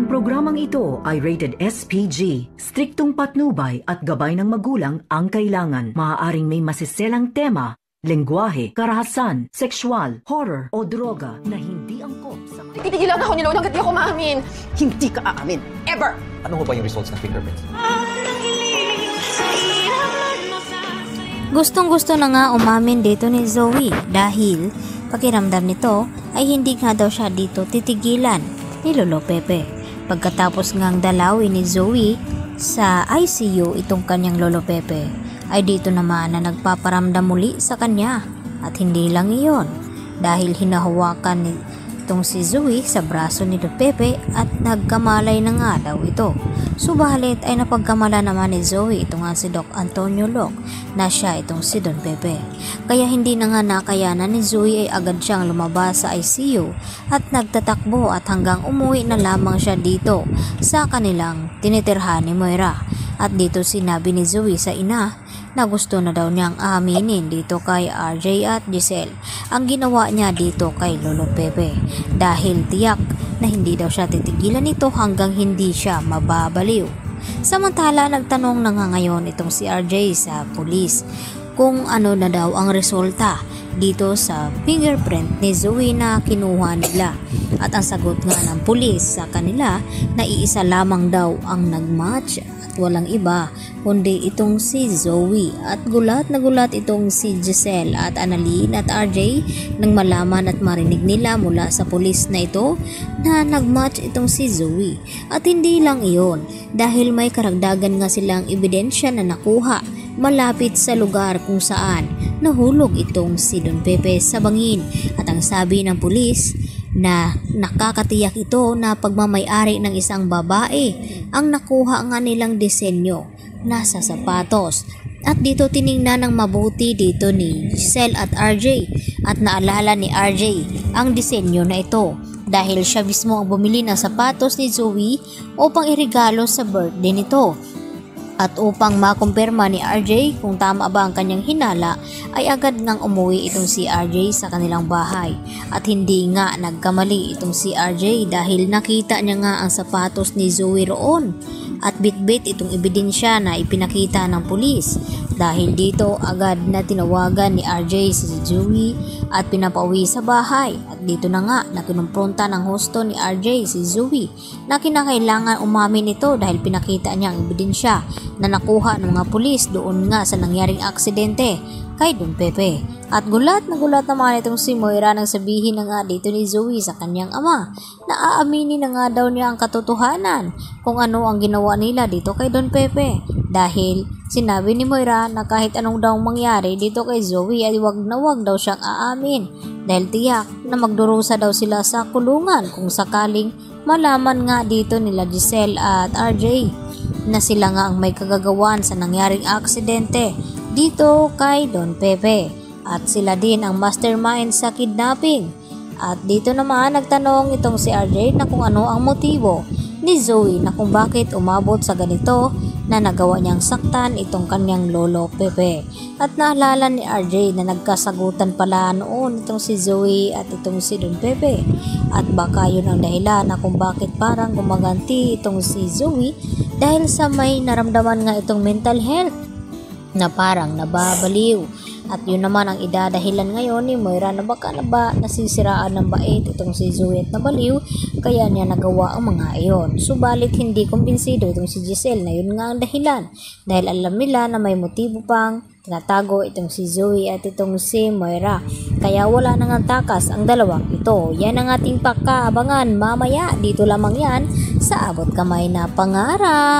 Ang programang ito ay rated SPG. Striktong patnubay at gabay ng magulang ang kailangan. Maaaring may masiselang tema, lengguwahe, karahasan, sexual, horror o droga na hindi angkop sa mga... Titigilan ako ni Lola hanggat di ako maamin. Hindi ka aamin. Ever! Ano ho ba yung results ng fingerprints? Gustong-gusto na nga umamin dito ni Zoe dahil pakiramdam nito ay hindi nga daw siya dito titigilan ni Lolo Pepe. Pagkatapos ngang dalawin ni Zoe sa ICU itong kanyang Lolo Pepe, ay dito naman na nagpaparamdam muli sa kanya. At hindi lang iyon, dahil hinahawakan itong si Zoe sa braso ni Lolo Pepe at nagkamalay na nga daw ito. Subalit ay napagkamala naman ni Zoe ito nga si Doc Antonio Loc na siya itong si Don Pepe. Kaya hindi na nga nakayanan ni Zoe ay agad siyang lumabas sa ICU at nagtatakbo at hanggang umuwi na lamang siya dito sa kanilang tinitirhan ni Moira. At dito sinabi ni Zoe sa ina na gusto na daw niyang aminin dito kay RJ at Giselle ang ginawa niya dito kay Lolo Pepe, dahil tiyak na hindi daw siya titigilan nito hanggang hindi siya mababaliw. Samantala nagtanong na nga ngayon itong si RJ sa pulis kung ano na daw ang resulta dito sa fingerprint ni Zoe na kinuha nila. At ang sagot nga ng pulis sa kanila na iisa lamang daw ang nagmatch at walang iba kundi itong si Zoe. At gulat na gulat itong si Giselle at Annalyn at RJ nang malaman at marinig nila mula sa pulis na ito na nagmatch itong si Zoe. At hindi lang iyon, dahil may karagdagan nga silang ebidensya na nakuha malapit sa lugar kung saan nahulog itong si Don Pepe sa bangin. At ang sabi ng pulis na nakakatiyak ito na pagmamay-ari ng isang babae ang nakuha nga nilang disenyo nasa sapatos. At dito tiningnan ng mabuti dito ni Giselle at RJ at naalala ni RJ ang disenyo na ito dahil siya mismo ang bumili ng sapatos ni Zoe upang iregalo sa birthday nito. At upang makumpirma ni RJ kung tama ba ang kanyang hinala, ay agad ngang umuwi itong si RJ sa kanilang bahay. At hindi nga nagkamali itong si RJ dahil nakita niya nga ang sapatos ni Zoe roon. At bitbit itong ebidensya na ipinakita ng pulis. Dahil dito agad na tinawagan ni RJ si Zoe at pinapauwi sa bahay. At dito na nga na kinumpronta ng husto ni RJ si Zoe na kinakailangan umamin ito dahil pinakita niya ang ebidensya na nakuha ng mga pulis doon nga sa nangyaring aksidente kay Don Pepe. At gulat naman itong si Moira nang sabihin na nga dito ni Zoe sa kanyang ama na aaminin na nga daw niya ang katotohanan kung ano ang ginawa nila dito kay Don Pepe. Dahil sinabi ni Moira na kahit anong daw mangyari dito kay Zoe ay wag na wag daw siyang aamin dahil tiyak na magdurusa daw sila sa kulungan kung sakaling malaman nga dito nila Giselle at RJ na sila nga ang may kagagawan sa nangyaring aksidente dito kay Don Pepe at sila din ang mastermind sa kidnapping. At dito naman nagtanong itong si RJ na kung ano ang motibo ni Zoe na kung bakit umabot sa ganito na nagawa niyang saktan itong kanyang Lolo Pepe. At naalala ni RJ na nagkasagutan pala noon itong si Zoe at itong si Don Pepe. At baka yun ang dahilan na kung bakit parang gumaganti itong si Zoe dahil sa may naramdaman nga itong mental health na parang nababaliw. At yun naman ang idadahilan ngayon ni Moira na baka na ba nasisiraan ng bait itong si Zoe at nabaliw kaya niya nagawa ang mga iyon. Subalit hindi kumbinsido itong si Giselle na yun nga ang dahilan dahil alam nila na may motibo pang tinatago itong si Zoe at itong si Moira. Kaya wala nang takas ang dalawang ito. Yan ang ating pakaabangan mamaya. Dito lamang yan sa Abot Kamay na Pangarap.